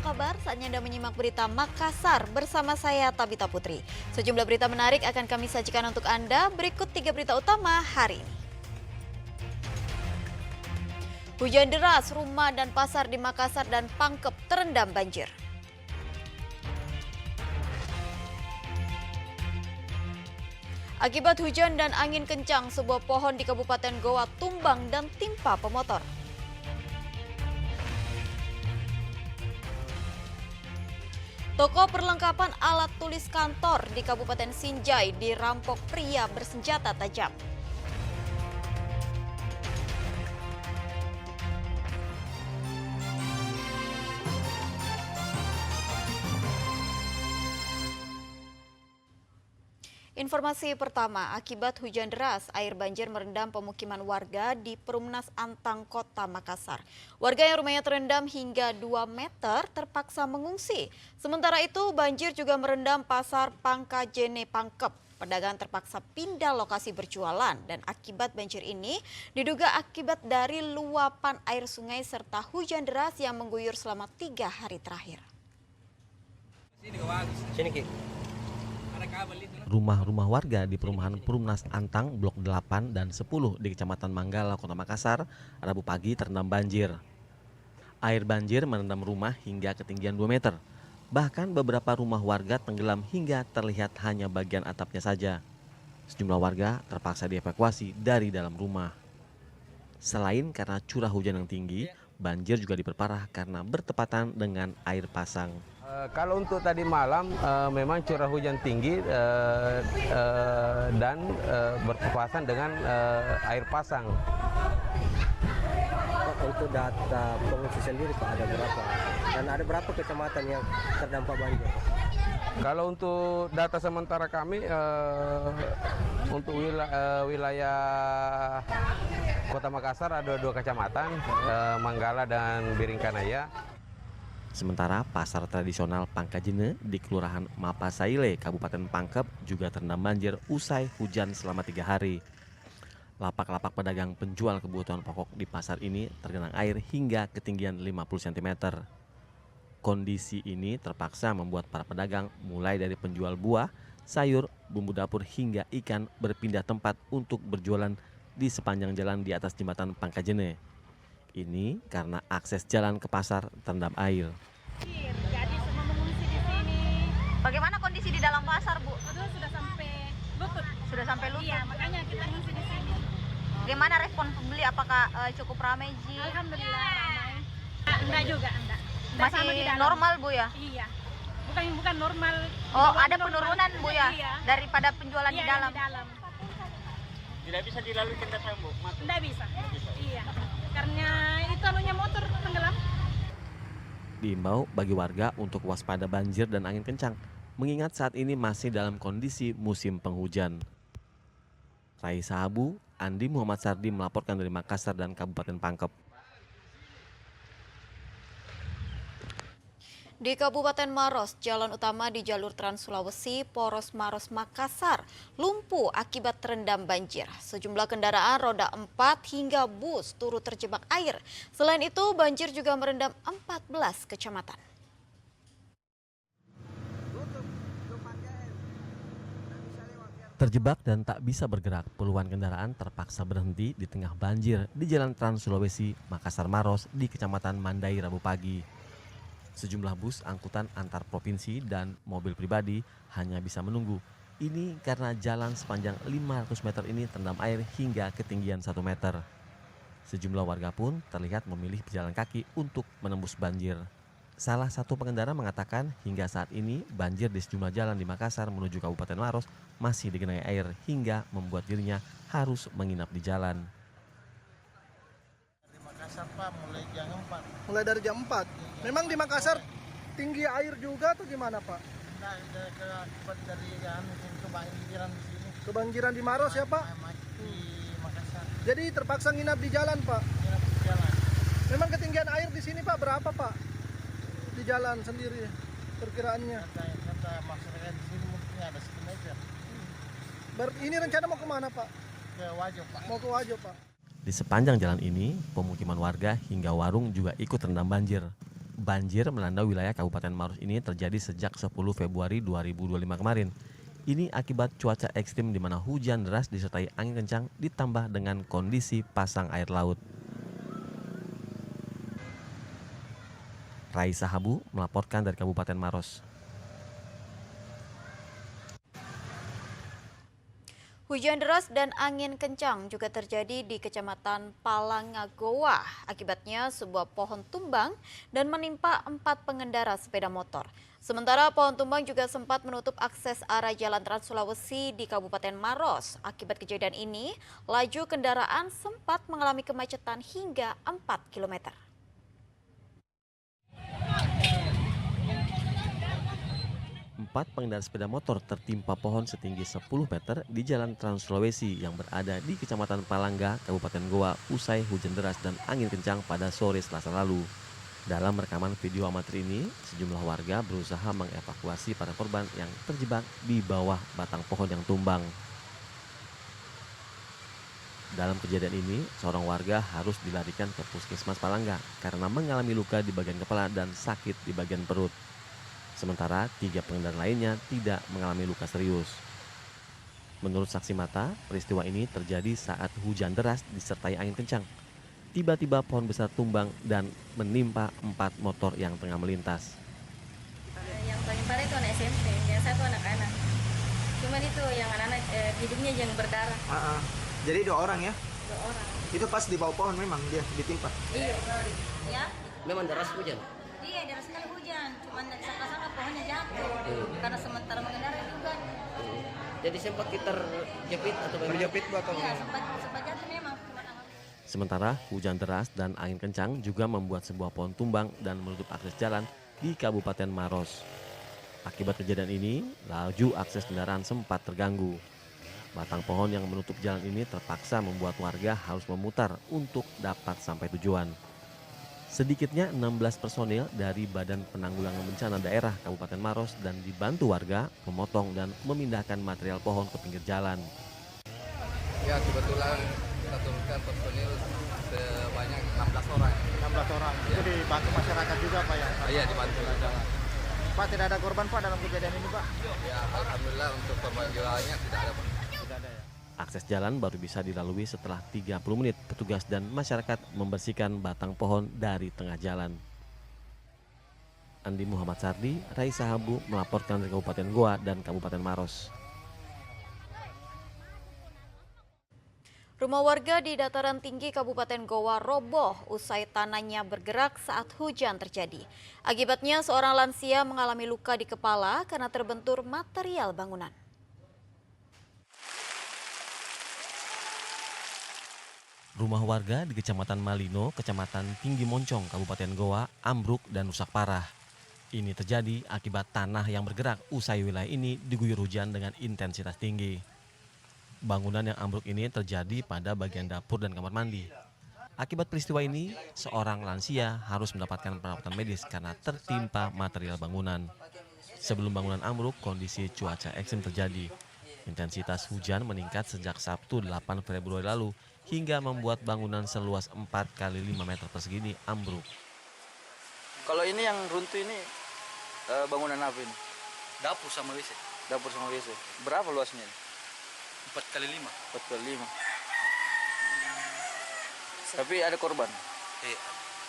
kabar? Saatnya Anda menyimak berita Makassar bersama saya Tabita Putri. Sejumlah berita menarik akan kami sajikan untuk Anda. Berikut 3 berita utama hari ini. Hujan deras, rumah dan pasar di Makassar dan Pangkep terendam banjir. Akibat hujan dan angin kencang, sebuah pohon di Kabupaten Goa tumbang dan timpa pemotor. Toko perlengkapan alat tulis kantor di Kabupaten Sinjai dirampok pria bersenjata tajam. Informasi pertama, akibat hujan deras, air banjir merendam pemukiman warga di Perumnas Antang, Kota Makassar. Warga yang rumahnya terendam hingga 2 meter terpaksa mengungsi. Sementara itu, banjir juga merendam pasar Pangkajene Pangkep. Pedagang terpaksa pindah lokasi berjualan dan akibat banjir ini diduga akibat dari luapan air sungai serta hujan deras yang mengguyur selama 3 hari terakhir. Rumah-rumah warga di perumahan Perumnas Antang Blok 8 dan 10 di Kecamatan Manggala, Kota Makassar, Rabu pagi terendam banjir. Air banjir merendam rumah hingga ketinggian 2 meter. Bahkan beberapa rumah warga tenggelam hingga terlihat hanya bagian atapnya saja. Sejumlah warga terpaksa dievakuasi dari dalam rumah. Selain karena curah hujan yang tinggi, banjir juga diperparah karena bertepatan dengan air pasang. Kalau untuk tadi malam memang curah hujan tinggi dan berpapasan dengan air pasang. Untuk data pengungsi sendiri Pak ada berapa? Dan ada berapa kecamatan yang terdampak banjir? Kalau untuk data sementara kami untuk wilayah Kota Makassar ada 2 kecamatan, Manggala dan Biringkanaya. Sementara pasar tradisional Pangkajene di Kelurahan Mapasaile, Kabupaten Pangkep juga terendam banjir usai hujan selama 3 hari. Lapak-lapak pedagang penjual kebutuhan pokok di pasar ini tergenang air hingga ketinggian 50 cm. Kondisi ini terpaksa membuat para pedagang mulai dari penjual buah, sayur, bumbu dapur hingga ikan berpindah tempat untuk berjualan di sepanjang jalan di atas jembatan Pangkajene. Ini karena akses jalan ke pasar terendam air. Jadi semua mengungsi di sini. Bagaimana kondisi di dalam pasar, Bu? Aduh, sudah sampai lutut. Sudah sampai lutut? Iya, makanya kita mengungsi di sini. Bagaimana respon pembeli? Apakah cukup ramai, Ji? Alhamdulillah ramai. Enggak juga, enggak. Masih Sama di dalam. normal, Bu ya? Iya. Bukan normal. Oh, Bukan ada normal. penurunan, Bu ya? Iya. Daripada penjualan Iya, di dalam? Di dalam. Tidak bisa dilalui kendaraan, Bu? Enggak bisa. Iya. Karena itu anunya motor tenggelam. Diimbau bagi warga untuk waspada banjir dan angin kencang, mengingat saat ini masih dalam kondisi musim penghujan. Raisa Abu, Andi Muhammad Sardi melaporkan dari Makassar dan Kabupaten Pangkep. Di Kabupaten Maros, jalan utama di jalur Trans Sulawesi, Poros Maros Makassar, lumpuh akibat terendam banjir. Sejumlah kendaraan roda 4 hingga bus turut terjebak air. Selain itu, banjir juga merendam 14 kecamatan. Terjebak dan tak bisa bergerak, puluhan kendaraan terpaksa berhenti di tengah banjir di jalan Trans Sulawesi, Makassar Maros di Kecamatan Mandai Rabu pagi. Sejumlah bus angkutan antar provinsi dan mobil pribadi hanya bisa menunggu. Ini karena jalan sepanjang 500 meter ini terendam air hingga ketinggian 1 meter. Sejumlah warga pun terlihat memilih pejalan kaki untuk menembus banjir. Salah satu pengendara mengatakan hingga saat ini banjir di sejumlah jalan di Makassar menuju Kabupaten Maros masih digenangi air hingga membuat dirinya harus menginap di jalan. Makassar Pak, mulai jam 4. Mulai dari jam 4. Memang di Makassar tinggi air juga atau gimana Pak? Nah, akibat dari kebanjiran di sini. Kebanjiran di Maros ya Pak? Di Makassar. Jadi terpaksa nginap di jalan Pak? Nginap di jalan. Memang ketinggian air di sini Pak berapa Pak? Di jalan sendiri perkiraannya? Kata masyarakat di sini mungkin ada 1 meter. Ini rencana mau kemana Pak? Ke Wajo Pak. Mau ke Wajo Pak? Di sepanjang jalan ini, pemukiman warga hingga warung juga ikut terendam banjir. Banjir melanda wilayah Kabupaten Maros ini terjadi sejak 10 Februari 2025 kemarin. Ini akibat cuaca ekstrim di mana hujan deras disertai angin kencang ditambah dengan kondisi pasang air laut. Raisa Habu melaporkan dari Kabupaten Maros. Hujan deras dan angin kencang juga terjadi di Kecamatan Palangagowa. Akibatnya sebuah pohon tumbang dan menimpa 4 pengendara sepeda motor. Sementara pohon tumbang juga sempat menutup akses arah Jalan Trans Sulawesi di Kabupaten Maros. Akibat kejadian ini, laju kendaraan sempat mengalami kemacetan hingga 4 km. Empat pengendara sepeda motor tertimpa pohon setinggi 10 meter di Jalan Trans Sulawesi yang berada di Kecamatan Palangga, Kabupaten Goa usai hujan deras dan angin kencang pada sore Selasa lalu. Dalam rekaman video amatir ini, sejumlah warga berusaha mengevakuasi para korban yang terjebak di bawah batang pohon yang tumbang. Dalam kejadian ini, seorang warga harus dilarikan ke Puskesmas Palangga karena mengalami luka di bagian kepala dan sakit di bagian perut. Sementara 3 pengendara lainnya tidak mengalami luka serius. Menurut saksi mata, peristiwa ini terjadi saat hujan deras disertai angin kencang. Tiba-tiba pohon besar tumbang dan menimpa 4 motor yang tengah melintas. Yang paling parah itu anak SMP, yang satu anak-anak. Cuman itu yang anak-anak hidungnya yang berdarah. Jadi 2 orang ya? 2 orang. Itu pas di bawah pohon memang dia ditimpa. Iya. Ya? Memang deras hujan. Iya, deras sekali hujan. Cuman sana pohonnya jatuh. Karena sementara mengendara juga. Jadi sempat terjepit atau Berjepit atau Iya, sempat jatuh memang. Sementara hujan deras dan angin kencang juga membuat sebuah pohon tumbang dan menutup akses jalan di Kabupaten Maros. Akibat kejadian ini, laju akses kendaraan sempat terganggu. Batang pohon yang menutup jalan ini terpaksa membuat warga harus memutar untuk dapat sampai tujuan. Sedikitnya 16 personil dari Badan Penanggulangan Bencana Daerah Kabupaten Maros dan dibantu warga memotong dan memindahkan material pohon ke pinggir jalan. Ya, kebetulan kita turunkan personil sebanyak 16 orang. 16 orang. Itu dibantu masyarakat juga Pak ya? Iya, dibantu juga. Pak, tidak ada korban Pak dalam kejadian ini Pak? Ya, alhamdulillah untuk korban jiwanya tidak ada. Tidak ada ya. Akses jalan baru bisa dilalui setelah 30 menit petugas dan masyarakat membersihkan batang pohon dari tengah jalan. Andi Muhammad Sardi, Raisa Habu melaporkan dari Kabupaten Goa dan Kabupaten Maros. Rumah warga di dataran tinggi Kabupaten Goa roboh usai tanahnya bergerak saat hujan terjadi. Akibatnya seorang lansia mengalami luka di kepala karena terbentur material bangunan. Rumah warga di Kecamatan Malino, Kecamatan Tinggi Moncong, Kabupaten Goa, ambruk dan rusak parah. Ini terjadi akibat tanah yang bergerak usai wilayah ini diguyur hujan dengan intensitas tinggi. Bangunan yang ambruk ini terjadi pada bagian dapur dan kamar mandi. Akibat peristiwa ini, seorang lansia harus mendapatkan perawatan medis karena tertimpa material bangunan. Sebelum bangunan ambruk, kondisi cuaca ekstrim terjadi. Intensitas hujan meningkat sejak Sabtu 8 Februari lalu hingga membuat bangunan seluas 4 kali 5 meter persegi ini ambruk. Kalau ini yang runtuh ini bangunan apa ini? Dapur sama WC. Dapur sama WC. Berapa luasnya? 4 kali 5. 4 kali 5. Tapi ada korban?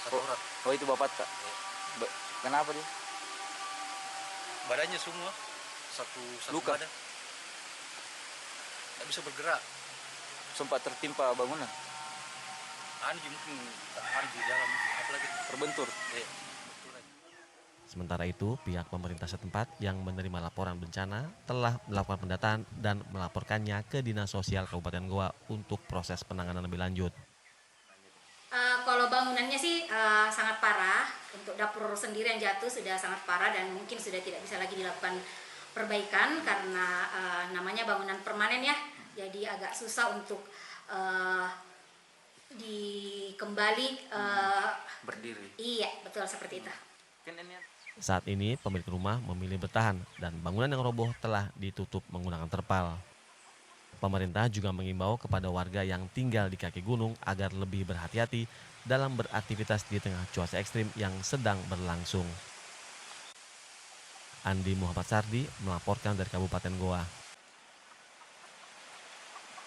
Satu orang. Oh itu bapak kak? Kenapa dia? Badannya semua satu luka. badan. Tidak bisa bergerak. Sempat tertimpa bangunan? Anji mungkin di jalan, apalagi terbentur. Sementara itu, pihak pemerintah setempat yang menerima laporan bencana telah melakukan pendataan dan melaporkannya ke Dinas Sosial Kabupaten Goa untuk proses penanganan lebih lanjut. Kalau bangunannya sih sangat parah. Untuk dapur sendiri yang jatuh sudah sangat parah dan mungkin sudah tidak bisa lagi dilakukan perbaikan karena namanya bangunan permanen ya. Jadi agak susah untuk kembali berdiri. Iya, betul seperti itu. Saat ini pemilik rumah memilih bertahan dan bangunan yang roboh telah ditutup menggunakan terpal. Pemerintah juga mengimbau kepada warga yang tinggal di kaki gunung agar lebih berhati-hati dalam beraktivitas di tengah cuaca ekstrim yang sedang berlangsung. Andi Muhammad Sardi melaporkan dari Kabupaten Goa.